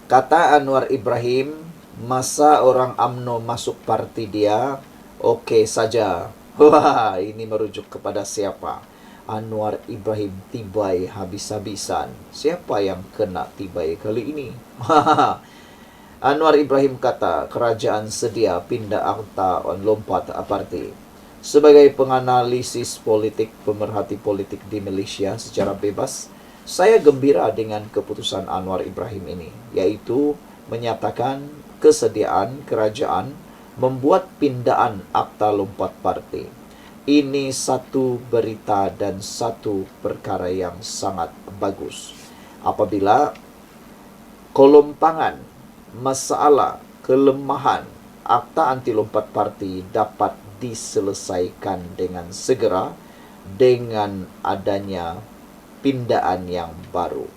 Kata Anwar Ibrahim, masa orang UMNO masuk parti dia, oke saja. Wah, ini merujuk kepada siapa? Anwar Ibrahim tibai habis-habisan. Siapa yang kena tibai kali ini? Anwar Ibrahim kata kerajaan sedia pindah akta on lompat parti. Sebagai penganalisis politik, pemerhati politik di Malaysia secara bebas, saya gembira dengan keputusan Anwar Ibrahim ini, yaitu menyatakan kesediaan kerajaan membuat pindaan akta lompat parti. Ini satu berita dan satu perkara yang sangat bagus. Apabila kelompangan, masalah, kelemahan akta anti lompat parti dapat diselesaikan dengan segera dengan adanya pindaan yang baru.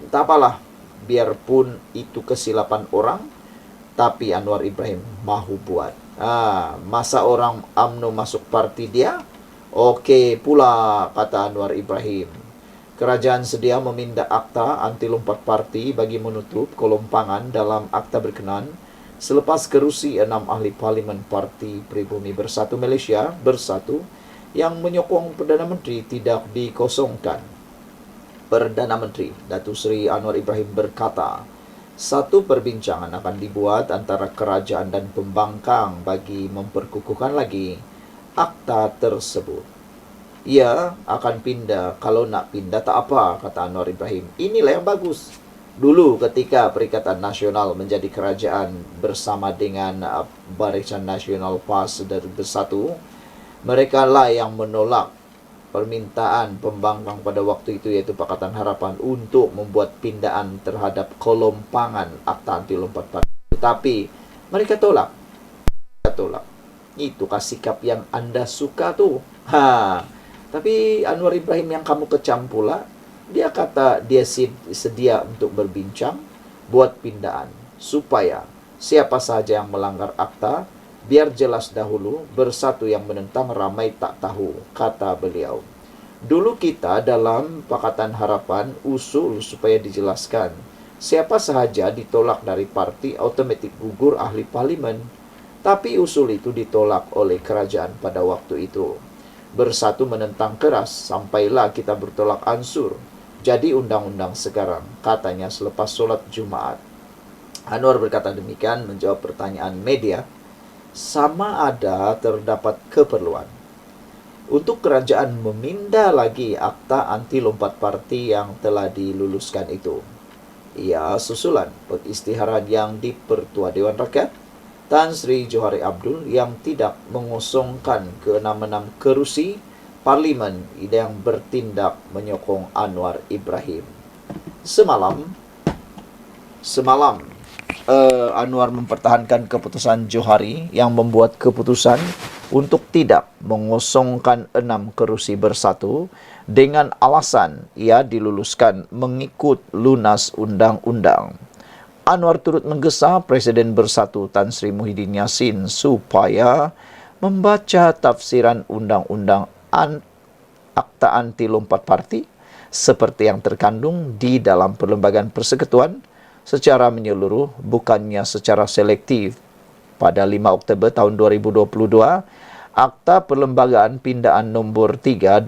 Tak apalah, biarpun itu kesilapan orang, tapi Anwar Ibrahim mahu buat. Masa orang UMNO masuk parti dia, okey pula, kata Anwar Ibrahim. Kerajaan sedia meminda akta anti lompat parti bagi menutup kelompangan dalam akta berkenan selepas kerusi 6 ahli parlimen Parti Pribumi Bersatu Malaysia Bersatu yang menyokong Perdana Menteri tidak dikosongkan. Perdana Menteri Datuk Seri Anwar Ibrahim berkata, satu perbincangan akan dibuat antara kerajaan dan pembangkang bagi memperkukuhkan lagi akta tersebut. Ia akan pindah, kalau nak pindah tak apa, kata Anwar Ibrahim. Inilah yang bagus. Dulu ketika Perikatan Nasional menjadi kerajaan bersama dengan Barisan Nasional PAS dan Bersatu, mereka lah yang menolak permintaan pembangkang pada waktu itu, yaitu Pakatan Harapan, untuk membuat pindaan terhadap kelompangan akta anti lompat parti. Tapi mereka tolak. Itukah sikap yang anda suka tu? Tapi Anwar Ibrahim yang kamu kecam pula, dia kata dia sedia untuk berbincang, buat pindaan, supaya siapa sahaja yang melanggar akta, biar jelas dahulu, Bersatu yang menentang ramai tak tahu, kata beliau. Dulu kita dalam Pakatan Harapan usul supaya dijelaskan, siapa sahaja ditolak dari parti automatik gugur ahli parlimen. Tapi usul itu ditolak oleh kerajaan pada waktu itu. Bersatu menentang keras, sampailah kita bertolak ansur. Jadi undang-undang sekarang, katanya selepas solat Jumaat. Anwar berkata demikian menjawab pertanyaan media, sama ada terdapat keperluan untuk kerajaan meminda lagi akta anti lompat parti yang telah diluluskan itu. Ia susulan pengisytiharan yang dipertua Dewan Rakyat Tan Sri Johari Abdul yang tidak mengosongkan ke-6 kerusi parlimen yang bertindak menyokong Anwar Ibrahim. Semalam Anwar mempertahankan keputusan Johari yang membuat keputusan untuk tidak mengosongkan 6 kerusi Bersatu dengan alasan ia diluluskan mengikut lunas undang-undang. Anwar turut menggesa Presiden Bersatu Tan Sri Muhyiddin Yassin supaya membaca tafsiran undang-undang akta anti lompat parti seperti yang terkandung di dalam Perlembagaan Persekutuan secara menyeluruh, bukannya secara selektif. Pada 5 Oktober tahun 2022, Akta Perlembagaan Pindaan Nombor 3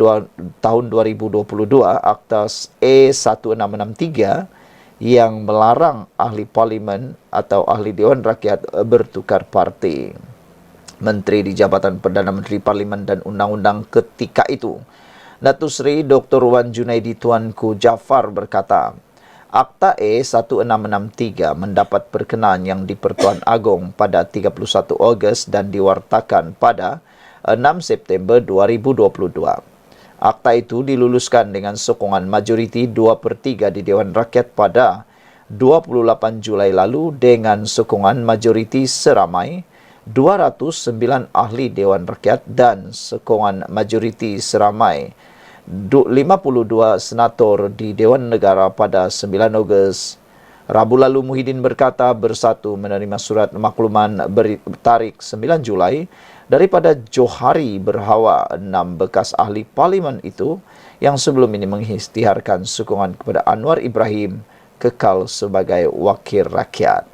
tahun 2022, Akta E1663, yang melarang ahli parlimen atau ahli Dewan Rakyat bertukar parti. Menteri di Jabatan Perdana Menteri Parlimen dan Undang-Undang ketika itu, Datuk Seri Dr. Wan Junaidi Tuanku Jaafar berkata, Akta E1663 mendapat perkenaan yang di-Pertuan Agong pada 31 Ogos dan diwartakan pada 6 September 2022. Akta itu diluluskan dengan sokongan majoriti 2/3 di Dewan Rakyat pada 28 Julai lalu dengan sokongan majoriti seramai 209 ahli Dewan Rakyat dan sokongan majoriti seramai 52 senator di Dewan Negara pada 9 Ogos. Rabu lalu Muhyiddin berkata Bersatu menerima surat makluman bertarikh 9 Julai daripada Johari berhawa 6 bekas ahli parlimen itu yang sebelum ini mengisytiharkan sokongan kepada Anwar Ibrahim kekal sebagai wakil rakyat.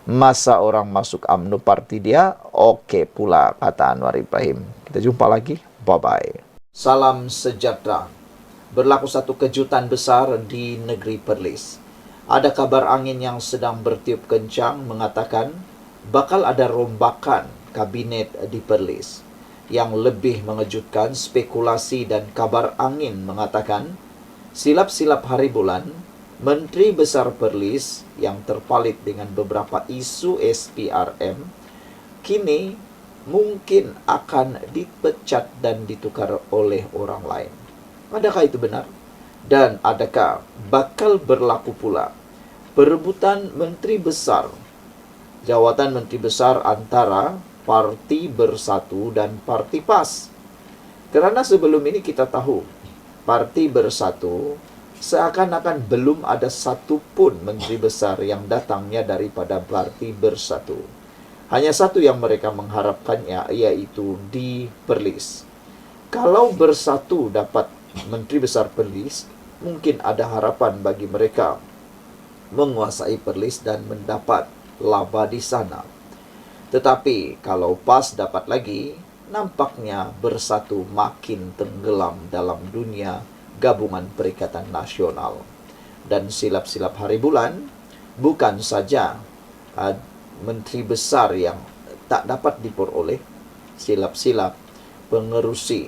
Masa orang masuk UMNO parti dia, oke pula, kata Anwar Ibrahim. Kita jumpa lagi, bye-bye. Salam sejahtera. Berlaku satu kejutan besar di negeri Perlis. Ada kabar angin yang sedang bertiup kencang mengatakan bakal ada rombakan kabinet di Perlis. Yang lebih mengejutkan, spekulasi dan kabar angin mengatakan silap-silap hari bulan, Menteri Besar Perlis yang terpalit dengan beberapa isu SPRM kini mungkin akan dipecat dan ditukar oleh orang lain. Adakah itu benar? Dan adakah bakal berlaku pula perebutan Menteri Besar, jawatan Menteri Besar antara Parti Bersatu dan Parti PAS? Karena sebelum ini kita tahu Parti Bersatu seakan-akan belum ada satupun Menteri Besar yang datangnya daripada Parti Bersatu. Hanya satu yang mereka mengharapkannya, yaitu di Perlis. Kalau Bersatu dapat Menteri Besar Perlis, mungkin ada harapan bagi mereka menguasai Perlis dan mendapat laba di sana. Tetapi kalau PAS dapat lagi, nampaknya Bersatu makin tenggelam dalam dunia gabungan Perikatan Nasional. Dan silap-silap hari bulan, bukan saja Menteri Besar yang tak dapat diperoleh, silap-silap pengerusi,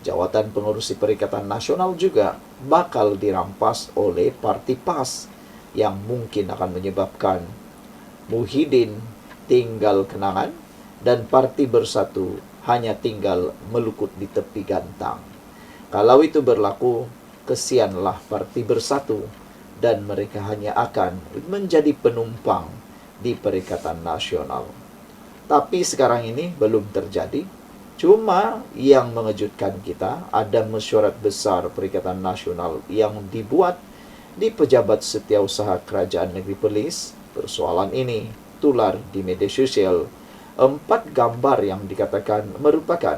jawatan pengurusi Perikatan Nasional juga bakal dirampas oleh Parti PAS yang mungkin akan menyebabkan Muhyiddin tinggal kenangan dan Parti Bersatu hanya tinggal melukut di tepi gantang. Kalau itu berlaku, kesianlah Parti Bersatu dan mereka hanya akan menjadi penumpang di Perikatan Nasional. Tapi sekarang ini belum terjadi. Cuma yang mengejutkan kita, ada mesyuarat besar Perikatan Nasional yang dibuat di Pejabat Setiausaha Kerajaan Negeri Perlis. Persoalan ini tular di media sosial. 4 gambar yang dikatakan merupakan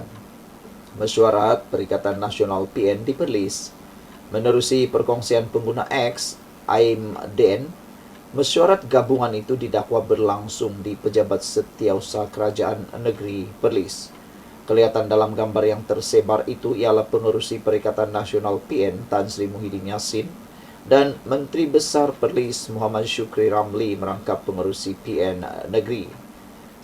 mesyuarat Perikatan Nasional PN di Perlis. Menerusi perkongsian pengguna X, Aim Den, mesyuarat gabungan itu didakwa berlangsung di Pejabat Setiausaha Kerajaan Negeri Perlis. Kelihatan dalam gambar yang tersebar itu ialah pengurusi Perikatan Nasional PN Tan Sri Muhyiddin Yassin dan Menteri Besar Perlis Muhammad Syukri Ramli merangkap pengurusi PN negeri.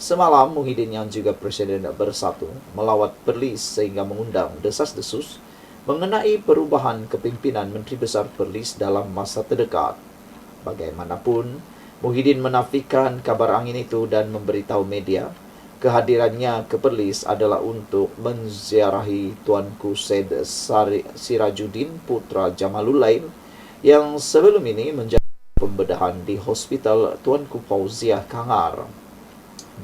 Semalam Muhyiddin yang juga Presiden Bersatu melawat Perlis sehingga mengundang desas-desus mengenai perubahan kepimpinan Menteri Besar Perlis dalam masa terdekat. Bagaimanapun, Muhyiddin menafikan kabar angin itu dan memberitahu media kehadirannya ke Perlis adalah untuk menziarahi Tuanku Said Sirajuddin putra Jamalulail yang sebelum ini menjalani pembedahan di Hospital Tuanku Fauziah Kangar.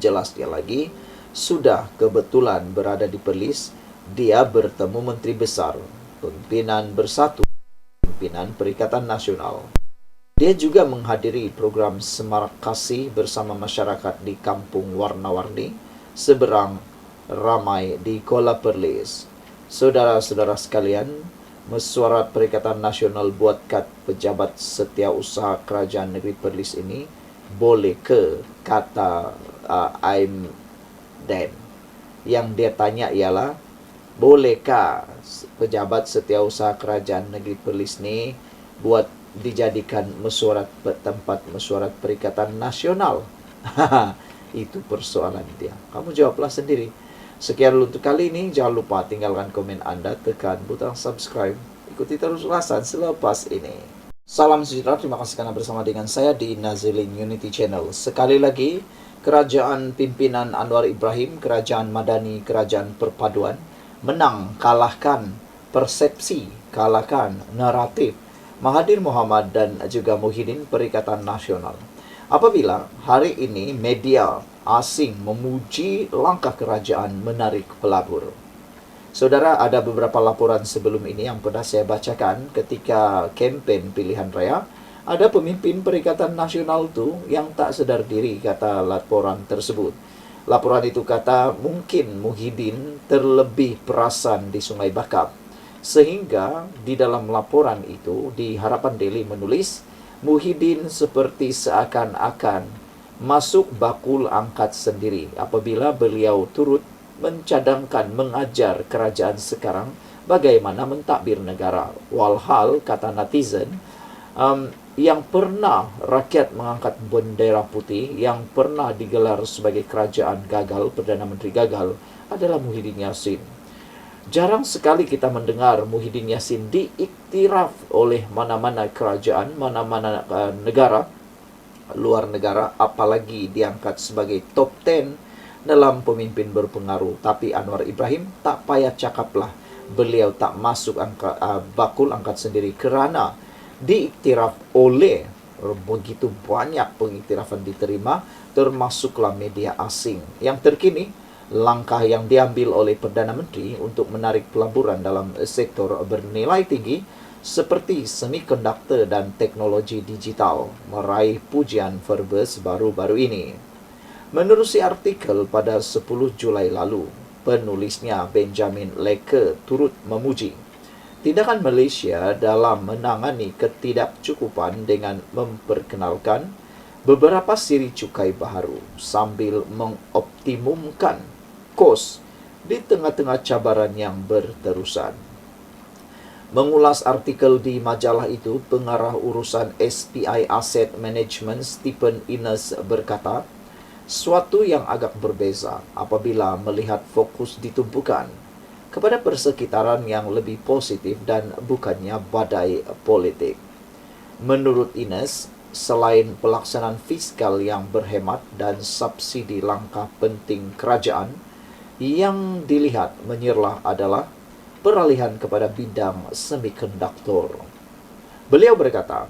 Jelasnya lagi, sudah kebetulan berada di Perlis, dia bertemu Menteri Besar, pimpinan Bersatu, pimpinan Perikatan Nasional. Dia juga menghadiri program Semarak Kasih bersama masyarakat di Kampung Warna-Warni, seberang ramai di Kuala Perlis. Saudara-saudara sekalian, mesyuarat Perikatan Nasional buat kat Pejabat Setiausaha Kerajaan Negeri Perlis ini boleh ke, kata Aim Den. Yang dia tanya ialah, bolehkah Pejabat Setiausaha Kerajaan Negeri Perlis ni buat dijadikan mesyuarat tempat mesyuarat Perikatan Nasional? Itu persoalan dia. Kamu jawablah sendiri. Sekian dulu untuk kali ini. Jangan lupa tinggalkan komen Anda, tekan butang subscribe. Ikuti terus ulasan selepas ini. Salam sejahtera, terima kasih karena bersama dengan saya di Nazilin Unity Channel. Sekali lagi, kerajaan pimpinan Anwar Ibrahim, kerajaan Madani, kerajaan perpaduan, menang, kalahkan persepsi, kalahkan naratif Mahathir Mohamad dan juga Muhyiddin Perikatan Nasional. Apabila hari ini media asing memuji langkah kerajaan menarik pelabur. Saudara, ada beberapa laporan sebelum ini yang pernah saya bacakan ketika kempen pilihan raya. Ada pemimpin Perikatan Nasional tu yang tak sedar diri, kata laporan tersebut. Laporan itu kata mungkin Muhyiddin terlebih perasan di Sungai Bakap. Sehingga di dalam laporan itu di Harapan Daily menulis Muhyiddin seperti seakan-akan masuk bakul angkat sendiri apabila beliau turut mencadangkan mengajar kerajaan sekarang bagaimana mentadbir negara. Walhal, kata netizen, yang pernah rakyat mengangkat bendera putih, yang pernah digelar sebagai kerajaan gagal, Perdana Menteri gagal, adalah Muhyiddin Yassin. Jarang sekali kita mendengar Muhyiddin Yassin diiktiraf oleh mana-mana kerajaan, mana-mana negara, luar negara, apalagi diangkat sebagai top 10 dalam pemimpin berpengaruh. Tapi Anwar Ibrahim tak payah cakaplah, beliau tak masuk bakul angkat sendiri kerana diiktiraf oleh begitu banyak pengiktirafan diterima, termasuklah media asing. Yang terkini, langkah yang diambil oleh Perdana Menteri untuk menarik pelaburan dalam sektor bernilai tinggi seperti semikonduktor dan teknologi digital meraih pujian Forbes baru-baru ini. Menerusi artikel pada 10 Julai lalu, penulisnya Benjamin Leke turut memuji tindakan Malaysia dalam menangani ketidakcukupan dengan memperkenalkan beberapa siri cukai baharu sambil mengoptimumkan kos di tengah-tengah cabaran yang berterusan. Mengulas artikel di majalah itu, pengarah urusan SPI Asset Management Stephen Innes berkata, suatu yang agak berbeza apabila melihat fokus ditumpukan kepada persekitaran yang lebih positif dan bukannya badai politik. Menurut Ines, selain pelaksanaan fiskal yang berhemat dan subsidi langkah penting kerajaan, yang dilihat menyerlah adalah peralihan kepada bidang semikonduktor. Beliau berkata,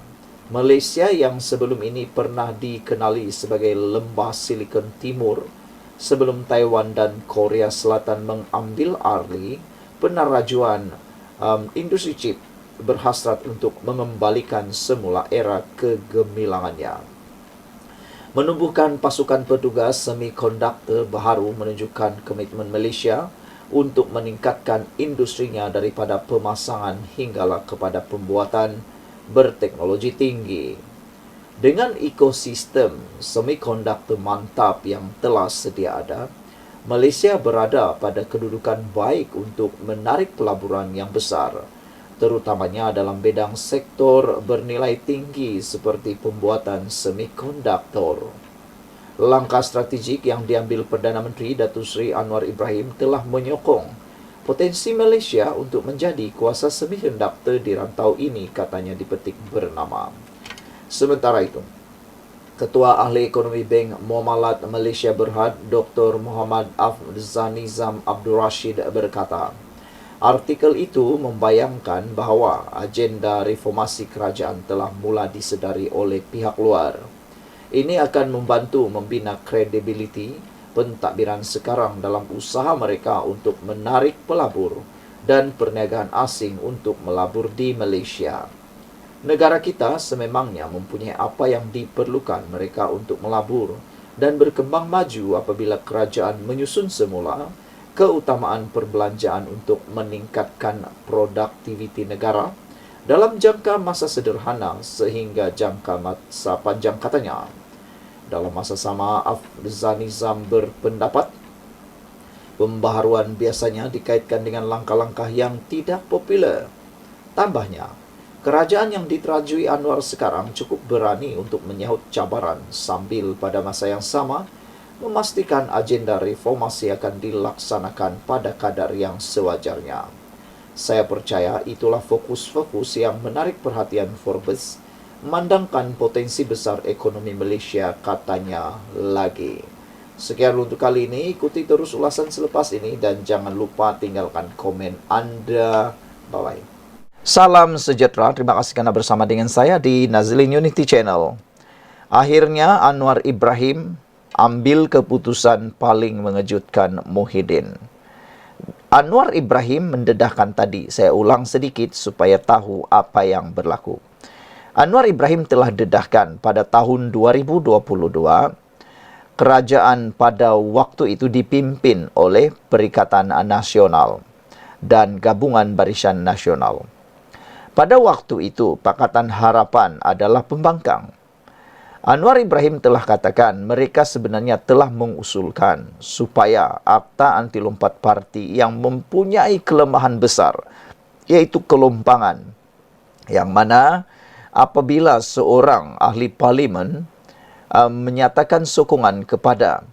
Malaysia yang sebelum ini pernah dikenali sebagai lembah Silicon Timur, sebelum Taiwan dan Korea Selatan mengambil alih penerajuan industri chip, berhasrat untuk mengembalikan semula era kegemilangannya. Menumbuhkan pasukan petugas semikonduktor baharu menunjukkan komitmen Malaysia untuk meningkatkan industrinya daripada pemasangan hinggalah kepada pembuatan berteknologi tinggi. Dengan ekosistem semikonduktor mantap yang telah sedia ada, Malaysia berada pada kedudukan baik untuk menarik pelaburan yang besar, terutamanya dalam bidang sektor bernilai tinggi seperti pembuatan semikonduktor. Langkah strategik yang diambil Perdana Menteri Datuk Seri Anwar Ibrahim telah menyokong potensi Malaysia untuk menjadi kuasa semikonduktor di rantau ini, katanya dipetik bernama. Sementara itu, Ketua Ahli Ekonomi Bank Muamalat Malaysia Berhad, Dr. Muhammad Afzanizam Abdul Rashid berkata, artikel itu membayangkan bahawa agenda reformasi kerajaan telah mula disedari oleh pihak luar. Ini akan membantu membina kredibiliti pentadbiran sekarang dalam usaha mereka untuk menarik pelabur dan perniagaan asing untuk melabur di Malaysia. Negara kita sememangnya mempunyai apa yang diperlukan mereka untuk melabur dan berkembang maju apabila kerajaan menyusun semula keutamaan perbelanjaan untuk meningkatkan produktiviti negara dalam jangka masa sederhana sehingga jangka masa panjang, katanya. Dalam masa sama, Afzanizam berpendapat pembaharuan biasanya dikaitkan dengan langkah-langkah yang tidak popular. Tambahnya, kerajaan yang diterajui Anwar sekarang cukup berani untuk menyahut cabaran sambil pada masa yang sama memastikan agenda reformasi akan dilaksanakan pada kadar yang sewajarnya. Saya percaya itulah fokus-fokus yang menarik perhatian Forbes, memandangkan potensi besar ekonomi Malaysia, katanya lagi. Sekian untuk kali ini, ikuti terus ulasan selepas ini dan jangan lupa tinggalkan komen Anda. Bye-bye. Salam sejahtera, terima kasih kerana bersama dengan saya di Nazlin Unity Channel. Akhirnya Anwar Ibrahim ambil keputusan paling mengejutkan Muhyiddin. Anwar Ibrahim mendedahkan tadi, saya ulang sedikit supaya tahu apa yang berlaku. Anwar Ibrahim telah dedahkan pada tahun 2022, kerajaan pada waktu itu dipimpin oleh Perikatan Nasional dan Gabungan Barisan Nasional. Pada waktu itu, Pakatan Harapan adalah pembangkang. Anwar Ibrahim telah katakan mereka sebenarnya telah mengusulkan supaya akta anti lompat parti yang mempunyai kelemahan besar, yaitu kelompangan, yang mana apabila seorang ahli parlimen menyatakan sokongan kepada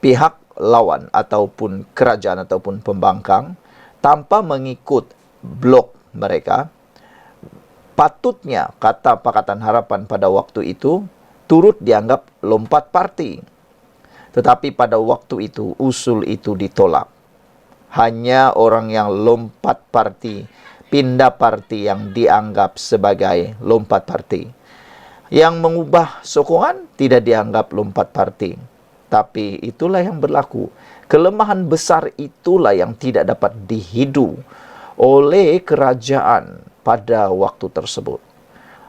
pihak lawan ataupun kerajaan ataupun pembangkang tanpa mengikut blok mereka, patutnya, kata Pakatan Harapan pada waktu itu, turut dianggap lompat parti. Tetapi pada waktu itu, usul itu ditolak. Hanya orang yang lompat parti, pindah parti yang dianggap sebagai lompat parti. Yang mengubah sokongan tidak dianggap lompat parti. Tapi itulah yang berlaku. Kelemahan besar itulah yang tidak dapat dihidu oleh kerajaan pada waktu tersebut.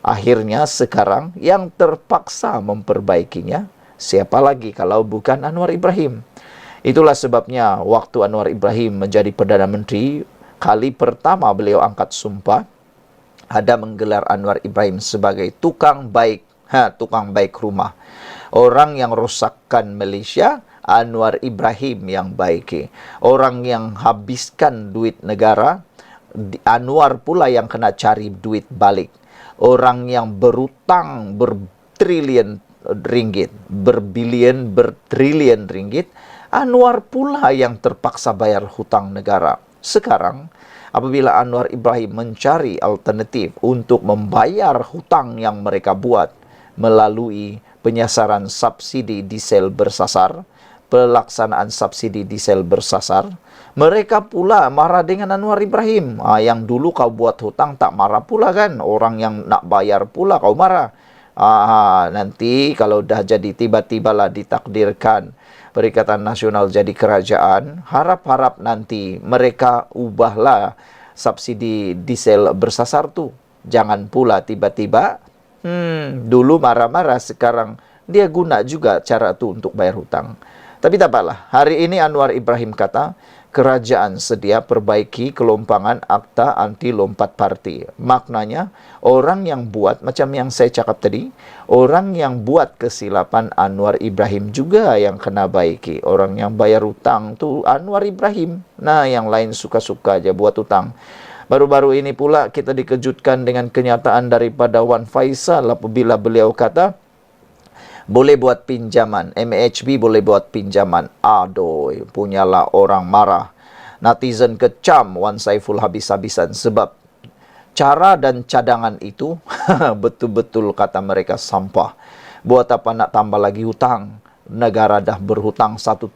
Akhirnya sekarang yang terpaksa memperbaikinya, siapa lagi kalau bukan Anwar Ibrahim? Itulah sebabnya waktu Anwar Ibrahim menjadi Perdana Menteri, kali pertama beliau angkat sumpah, ada menggelar Anwar Ibrahim sebagai tukang baik rumah. Orang yang rosakkan Malaysia, Anwar Ibrahim yang baiki. Orang yang habiskan duit negara, Anwar pula yang kena cari duit balik. Orang yang berutang bertriliun ringgit, berbilion, bertriliun ringgit, Anwar pula yang terpaksa bayar hutang negara. Sekarang, apabila Anwar Ibrahim mencari alternatif untuk membayar hutang yang mereka buat melalui penyasaran subsidi diesel bersasar, pelaksanaan subsidi diesel bersasar, mereka pula marah dengan Anwar Ibrahim. Yang dulu kau buat hutang tak marah pula kan? Orang yang nak bayar pula kau marah. Nanti kalau dah jadi tiba-tibalah ditakdirkan Perikatan Nasional jadi kerajaan, harap-harap nanti mereka ubahlah subsidi diesel bersasar tu. Jangan pula tiba-tiba, dulu marah-marah, sekarang dia guna juga cara tu untuk bayar hutang. Tapi tak apalah, hari ini Anwar Ibrahim kata, kerajaan sedia perbaiki kelompangan akta anti lompat parti. Maknanya, orang yang buat, macam yang saya cakap tadi, orang yang buat kesilapan Anwar Ibrahim juga yang kena baiki. Orang yang bayar hutang tu Anwar Ibrahim. Nah, yang lain suka-suka aja buat hutang. Baru-baru ini pula kita dikejutkan dengan kenyataan daripada Wan Faisal apabila beliau kata, boleh buat pinjaman, MHB boleh buat pinjaman. Aduh, punyalah orang marah. Netizen kecam Wan Saiful habis-habisan sebab cara dan cadangan itu betul-betul kata mereka sampah. Buat apa nak tambah lagi hutang? Negara dah berhutang 1,5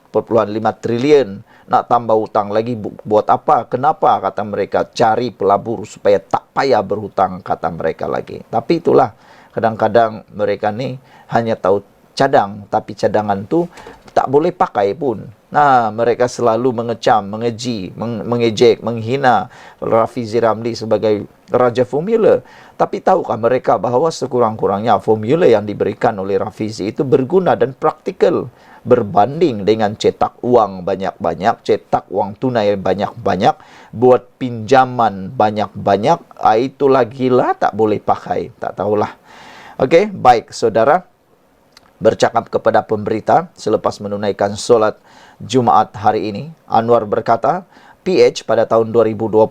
triliun. Nak tambah hutang lagi buat apa? Kenapa? Kata mereka, cari pelabur supaya tak payah berhutang, kata mereka lagi. Tapi itulah, kadang-kadang mereka ni hanya tahu cadang, tapi cadangan tu tak boleh pakai pun. Nah, mereka selalu mengecam, mengeji, mengejek, menghina Rafizi Ramli sebagai Raja Formula. Tapi tahukah mereka bahawa sekurang-kurangnya formula yang diberikan oleh Rafizi itu berguna dan praktikal berbanding dengan cetak uang banyak-banyak, cetak uang tunai banyak-banyak, buat pinjaman banyak-banyak, itulah gila, tak boleh pakai, tak tahulah. Okey, baik saudara. Bercakap kepada pemberita selepas menunaikan solat Jumaat hari ini, Anwar berkata, PH pada tahun 2022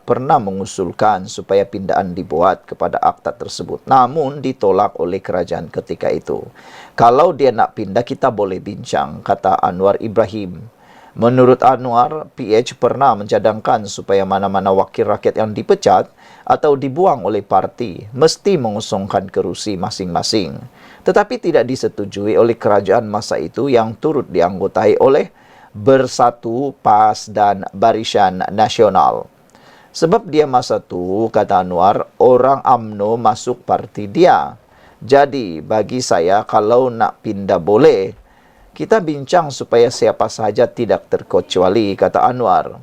pernah mengusulkan supaya pindaan dibuat kepada akta tersebut. Namun ditolak oleh kerajaan ketika itu. Kalau dia nak pindah, kita boleh bincang, kata Anwar Ibrahim. Menurut Anwar, PH pernah mencadangkan supaya mana-mana wakil rakyat yang dipecat atau dibuang oleh parti mesti mengusungkan kerusi masing-masing. Tetapi tidak disetujui oleh kerajaan masa itu yang turut dianggotai oleh Bersatu, PAS dan Barisan Nasional. Sebab dia masa tu, kata Anwar, orang UMNO masuk parti dia. Jadi bagi saya kalau nak pindah boleh. Kita bincang supaya siapa sahaja tidak terkecuali, kata Anwar.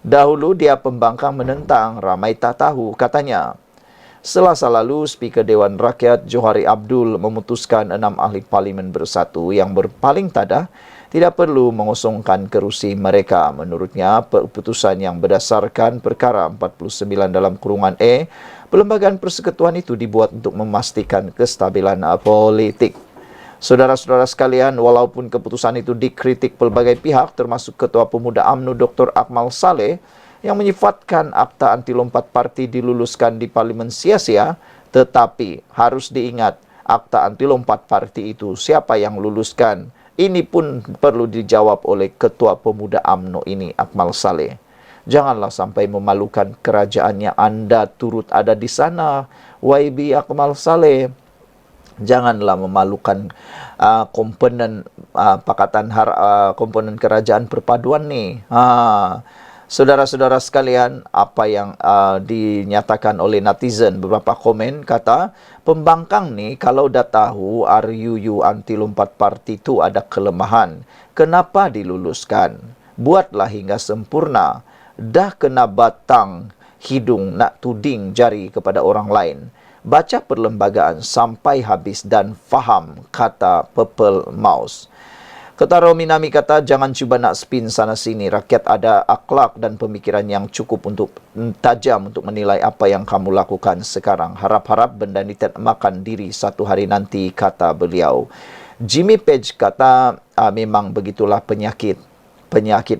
Dahulu dia pembangkang menentang, ramai tak tahu, katanya. Selasa lalu, Speaker Dewan Rakyat Johari Abdul memutuskan 6 ahli parlimen bersatu yang berpaling tadah tidak perlu mengosongkan kerusi mereka. Menurutnya, keputusan yang berdasarkan perkara 49 dalam kurungan E, Perlembagaan Persekutuan itu dibuat untuk memastikan kestabilan politik. Saudara-saudara sekalian, walaupun keputusan itu dikritik pelbagai pihak, termasuk Ketua Pemuda UMNO Dr. Akmal Saleh, yang menyifatkan akta anti lompat parti diluluskan di Parlimen sia-sia, tetapi harus diingat, akta anti lompat parti itu siapa yang luluskan? Ini pun perlu dijawab oleh Ketua Pemuda UMNO ini, Akmal Saleh. Janganlah sampai memalukan kerajaan yang Anda turut ada di sana, YB Akmal Saleh. Janganlah memalukan komponen komponen kerajaan perpaduan ni. Saudara-saudara sekalian, apa yang dinyatakan oleh netizen, beberapa komen kata, pembangkang ni kalau dah tahu RUU anti lompat parti itu ada kelemahan, kenapa diluluskan? Buatlah hingga sempurna. Dah kena batang hidung nak tuding jari kepada orang lain. Baca perlembagaan sampai habis dan faham, kata Purple Mouse. Ketua Rominami kata, jangan cuba nak spin sana-sini. Rakyat ada akhlak dan pemikiran yang cukup untuk tajam untuk menilai apa yang kamu lakukan sekarang. Harap-harap benda ini tak makan diri satu hari nanti, kata beliau. Jimmy Page kata, memang begitulah penyakit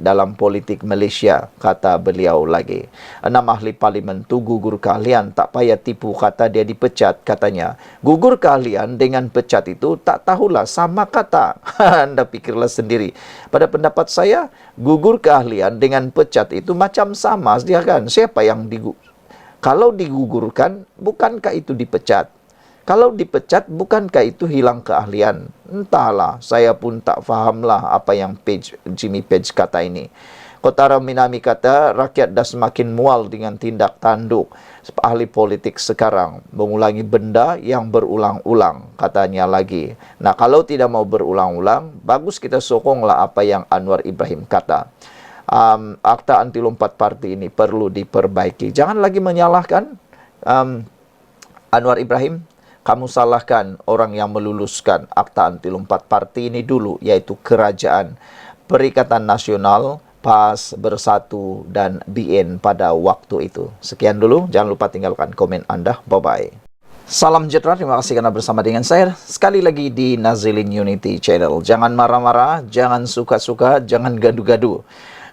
dalam politik Malaysia, kata beliau lagi. 6 ahli parlimen tu gugur keahlian, tak payah tipu kata dia dipecat, katanya. Gugur keahlian dengan pecat itu tak tahulah sama kata. Anda fikirlah sendiri. Pada pendapat saya, gugur keahlian dengan pecat itu macam sama saja kan. Siapa yang kalau digugurkan, bukankah itu dipecat? Kalau dipecat, bukankah itu hilang keahlian? Entahlah, saya pun tak fahamlah apa yang Jimmy Page kata ini. Kota Rominami kata, rakyat dah semakin mual dengan tindak tanduk ahli politik sekarang. Mengulangi benda yang berulang-ulang, katanya lagi. Nah, kalau tidak mau berulang-ulang, bagus kita sokonglah apa yang Anwar Ibrahim kata. Akta anti lompat parti ini perlu diperbaiki. Jangan lagi menyalahkan Anwar Ibrahim. Kamu salahkan orang yang meluluskan akta anti lompat parti ini dulu, yaitu Kerajaan Perikatan Nasional, PAS, Bersatu, dan BN pada waktu itu. Sekian dulu, jangan lupa tinggalkan komen Anda. Bye-bye. Salam sejahtera, terima kasih karena bersama dengan saya sekali lagi di Nazilin Unity Channel. Jangan marah-marah, jangan suka-suka, jangan gaduh-gaduh.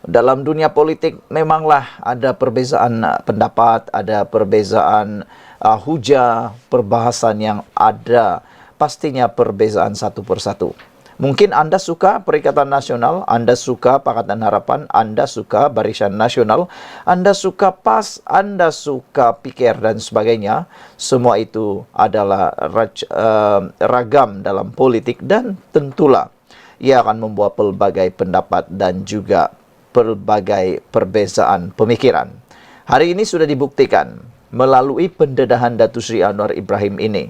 Dalam dunia politik memanglah ada perbezaan pendapat, ada perbezaan hujah, perbahasan yang ada, pastinya perbezaan satu persatu. Mungkin Anda suka Perikatan Nasional, Anda suka Pakatan Harapan, Anda suka Barisan Nasional, Anda suka PAS, Anda suka PKR dan sebagainya. Semua itu adalah ragam dalam politik dan tentulah ia akan membawa pelbagai pendapat dan juga pelbagai perbezaan pemikiran. Hari ini sudah dibuktikan melalui pendedahan Datuk Seri Anwar Ibrahim ini,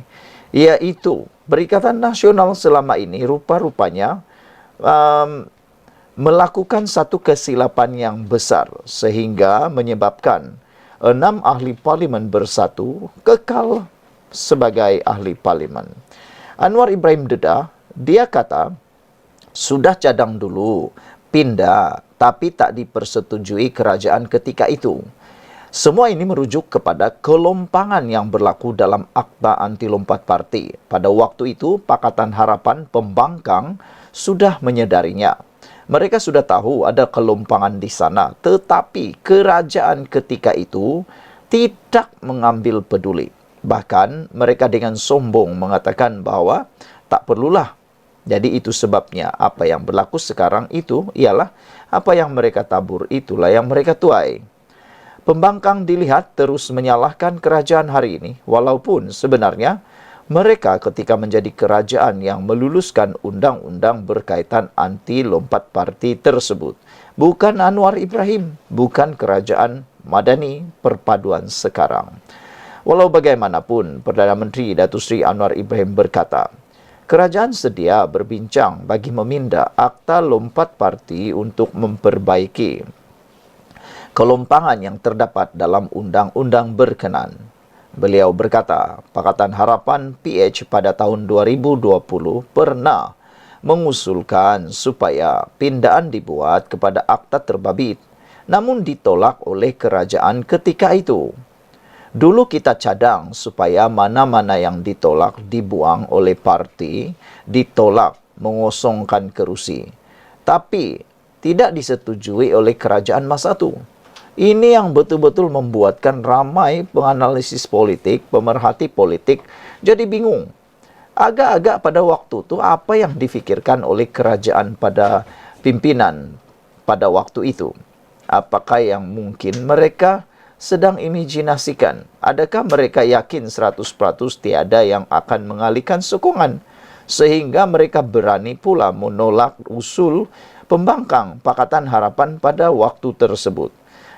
yaitu Perikatan Nasional selama ini rupa-rupanya melakukan satu kesilapan yang besar sehingga menyebabkan 6 ahli parlimen bersatu kekal sebagai ahli parlimen. Anwar Ibrahim dedah, dia kata sudah cadang dulu pindah tapi tak dipersetujui kerajaan ketika itu. Semua ini merujuk kepada kelompangan yang berlaku dalam akta anti lompat parti. Pada waktu itu, Pakatan Harapan pembangkang sudah menyadarinya. Mereka sudah tahu ada kelompangan di sana, tetapi kerajaan ketika itu tidak mengambil peduli. Bahkan mereka dengan sombong mengatakan bahwa tak perlulah. Jadi itu sebabnya apa yang berlaku sekarang itu ialah apa yang mereka tabur, itulah yang mereka tuai. Pembangkang dilihat terus menyalahkan kerajaan hari ini, walaupun sebenarnya mereka ketika menjadi kerajaan yang meluluskan undang-undang berkaitan anti lompat parti tersebut. Bukan Anwar Ibrahim, bukan kerajaan Madani perpaduan sekarang. Walau bagaimanapun, Perdana Menteri Datuk Seri Anwar Ibrahim berkata, kerajaan sedia berbincang bagi meminda akta lompat parti untuk memperbaiki kelompangan yang terdapat dalam undang-undang berkenan. Beliau berkata, Pakatan Harapan PH pada tahun 2020 pernah mengusulkan supaya pindaan dibuat kepada Akta Terbabit, namun ditolak oleh kerajaan ketika itu. Dulu kita cadang supaya mana-mana yang ditolak dibuang oleh parti, ditolak mengosongkan kerusi. Tapi tidak disetujui oleh kerajaan masa itu. Ini yang betul-betul membuatkan ramai penganalisis politik, pemerhati politik jadi bingung. Agak-agak pada waktu itu apa yang difikirkan oleh kerajaan pada pimpinan pada waktu itu? Apakah yang mungkin mereka sedang imajinasikan? Adakah mereka yakin 100% tiada yang akan mengalihkan sokongan? Sehingga mereka berani pula menolak usul pembangkang Pakatan Harapan pada waktu tersebut.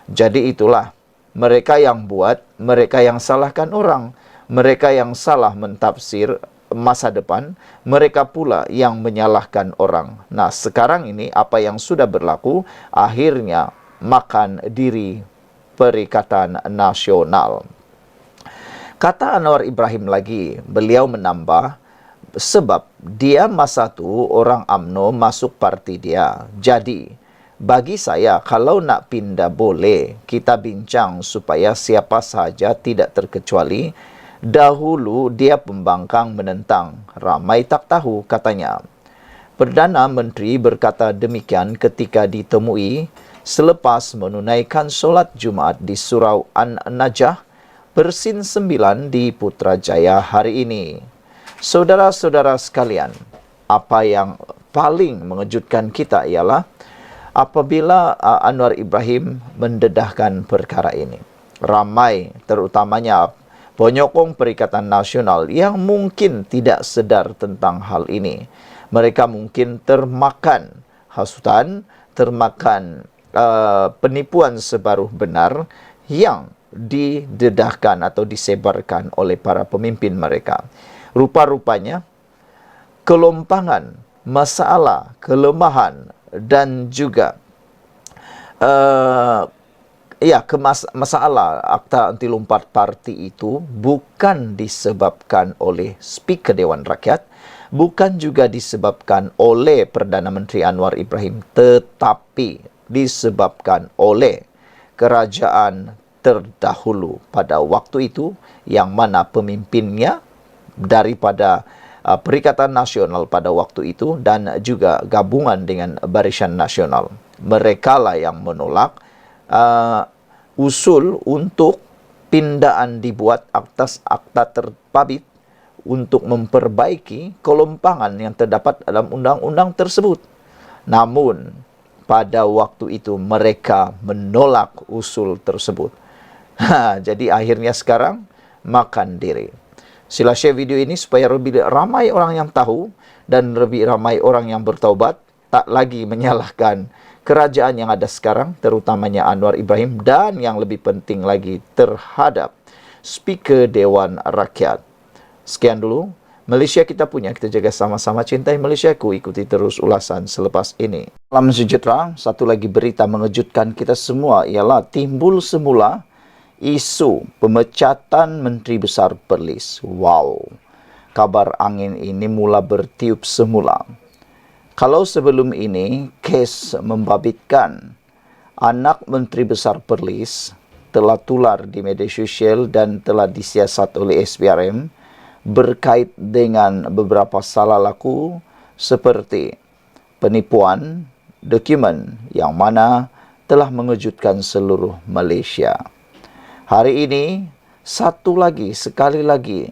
Jadi itulah, mereka yang buat, mereka yang salahkan orang, mereka yang salah mentafsir masa depan, mereka pula yang menyalahkan orang. Nah, sekarang ini apa yang sudah berlaku, akhirnya makan diri Perikatan Nasional. Kata Anwar Ibrahim lagi, beliau menambah, sebab dia masa tu orang UMNO masuk parti dia. Jadi, bagi saya, kalau nak pindah boleh, kita bincang supaya siapa saja tidak terkecuali. Dahulu dia pembangkang menentang, ramai tak tahu katanya. Perdana Menteri berkata demikian ketika ditemui selepas menunaikan solat Jumaat di Surau An-Najah, Persin 9 di Putrajaya hari ini. Saudara-saudara sekalian, apa yang paling mengejutkan kita ialah apabila Anwar Ibrahim mendedahkan perkara ini. Ramai, terutamanya penyokong Perikatan Nasional yang mungkin tidak sedar tentang hal ini. Mereka mungkin termakan hasutan, termakan penipuan separuh benar yang didedahkan atau disebarkan oleh para pemimpin mereka. Rupa-rupanya, kelompangan, masalah, kelemahan dan juga masalah Akta Anti Lompat Parti itu bukan disebabkan oleh Speaker Dewan Rakyat, bukan juga disebabkan oleh Perdana Menteri Anwar Ibrahim, tetapi disebabkan oleh kerajaan terdahulu pada waktu itu, yang mana pemimpinnya daripada Perikatan Nasional pada waktu itu dan juga gabungan dengan Barisan Nasional. Mereka lah yang menolak usul untuk pindaan dibuat atas Akta Terbabit untuk memperbaiki kelompangan yang terdapat dalam undang-undang tersebut. Namun, pada waktu itu mereka menolak usul tersebut. Jadi akhirnya sekarang makan diri. Sila share video ini supaya lebih ramai orang yang tahu dan lebih ramai orang yang bertaubat, tak lagi menyalahkan kerajaan yang ada sekarang, terutamanya Anwar Ibrahim, dan yang lebih penting lagi terhadap Speaker Dewan Rakyat. Sekian dulu Malaysia kita punya, kita jaga sama-sama, cintai Malaysiaku. Ikuti terus ulasan selepas ini. Salam sejahtera, satu lagi berita mengejutkan kita semua ialah timbul semula isu pemecatan Menteri Besar Perlis. Wow, kabar angin ini mula bertiup semula. Kalau sebelum ini, kes membabitkan anak Menteri Besar Perlis telah tular di media sosial dan telah disiasat oleh SPRM berkait dengan beberapa salah laku seperti penipuan dokumen yang mana telah mengejutkan seluruh Malaysia. Hari ini, sekali lagi,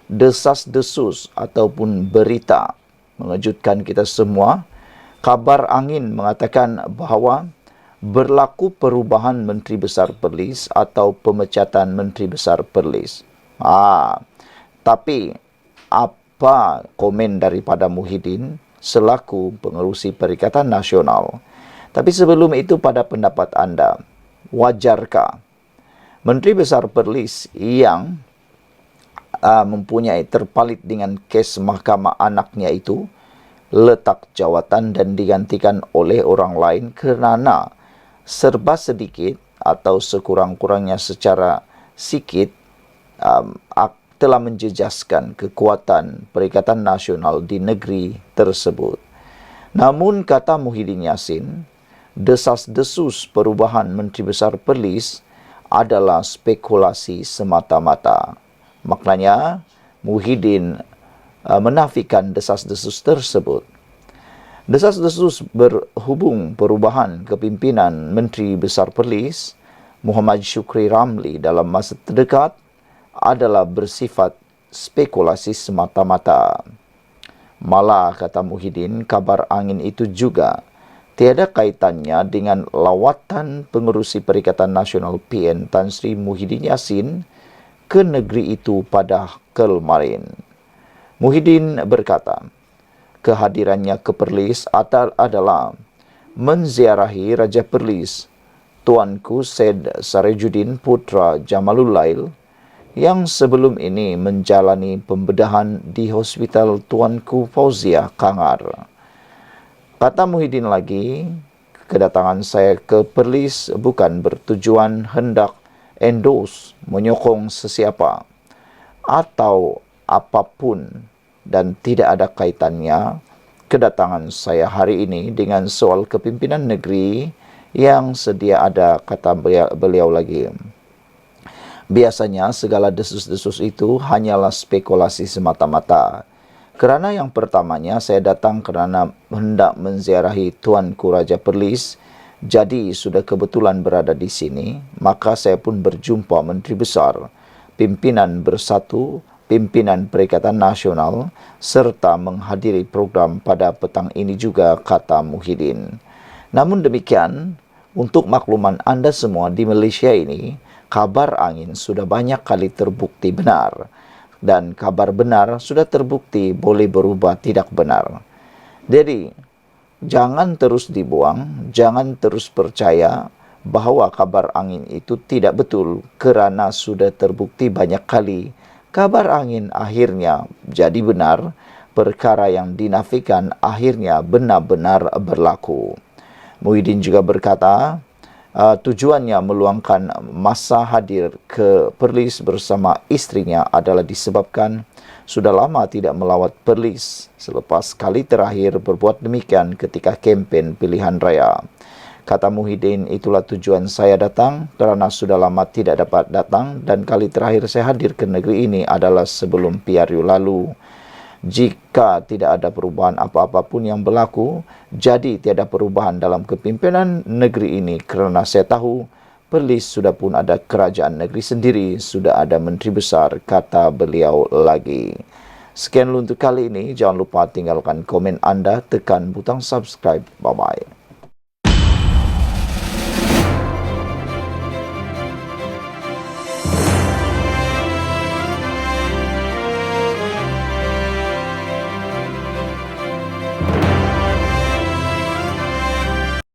desas-desus ataupun berita mengejutkan kita semua. Kabar angin mengatakan bahawa berlaku perubahan Menteri Besar Perlis atau pemecatan Menteri Besar Perlis. Tapi apa komen daripada Muhyiddin selaku pengerusi Perikatan Nasional? Tapi sebelum itu, pada pendapat anda, wajarkah Menteri Besar Perlis yang mempunyai terpalit dengan kes mahkamah anaknya itu letak jawatan dan digantikan oleh orang lain kerana serba sedikit atau sekurang-kurangnya secara sikit telah menjejaskan kekuatan Perikatan Nasional di negeri tersebut. Namun, kata Muhyiddin Yassin, desas-desus perubahan Menteri Besar Perlis adalah spekulasi semata-mata. Maknanya, Muhyiddin menafikan desas-desus tersebut. Desas-desus berhubung perubahan kepimpinan Menteri Besar Perlis Muhammad Syukri Ramli dalam masa terdekat adalah bersifat spekulasi semata-mata. Malah, kata Muhyiddin, kabar angin itu juga tiada kaitannya dengan lawatan pengerusi Perikatan Nasional PN Tan Sri Muhyiddin Yassin ke negeri itu pada kemarin. Muhyiddin berkata, kehadirannya ke Perlis adalah menziarahi Raja Perlis, Tuanku Syed Sarejuddin Putra Jamalul Lail, yang sebelum ini menjalani pembedahan di Hospital Tuanku Fauzia Kangar. Kata Muhyiddin lagi, kedatangan saya ke Perlis bukan bertujuan hendak endorse, menyokong sesiapa atau apapun, dan tidak ada kaitannya kedatangan saya hari ini dengan soal kepimpinan negeri yang sedia ada, kata beliau lagi. Biasanya segala desus-desus itu hanyalah spekulasi semata-mata. Kerana yang pertamanya saya datang kerana hendak menziarahi Tuanku Raja Perlis, jadi sudah kebetulan berada di sini, maka saya pun berjumpa Menteri Besar, pimpinan Bersatu, pimpinan Perikatan Nasional, serta menghadiri program pada petang ini juga, kata Muhyiddin. Namun demikian, untuk makluman anda semua di Malaysia ini, kabar angin sudah banyak kali terbukti benar, dan kabar benar sudah terbukti boleh berubah tidak benar. Jadi, jangan terus dibuang, jangan terus percaya bahawa kabar angin itu tidak betul kerana sudah terbukti banyak kali kabar angin akhirnya jadi benar, perkara yang dinafikan akhirnya benar-benar berlaku. Muhyiddin juga berkata, tujuannya meluangkan masa hadir ke Perlis bersama istrinya adalah disebabkan sudah lama tidak melawat Perlis selepas kali terakhir berbuat demikian ketika kempen pilihan raya. Kata Muhyiddin, itulah tujuan saya datang kerana sudah lama tidak dapat datang dan kali terakhir saya hadir ke negeri ini adalah sebelum PRU lalu. Jika tidak ada perubahan apa-apa pun yang berlaku, jadi tiada perubahan dalam kepimpinan negeri ini kerana saya tahu Perlis sudah pun ada kerajaan negeri sendiri, sudah ada menteri besar, kata beliau lagi. Sekian untuk kali ini, jangan lupa tinggalkan komen anda, tekan butang subscribe. Bye-bye.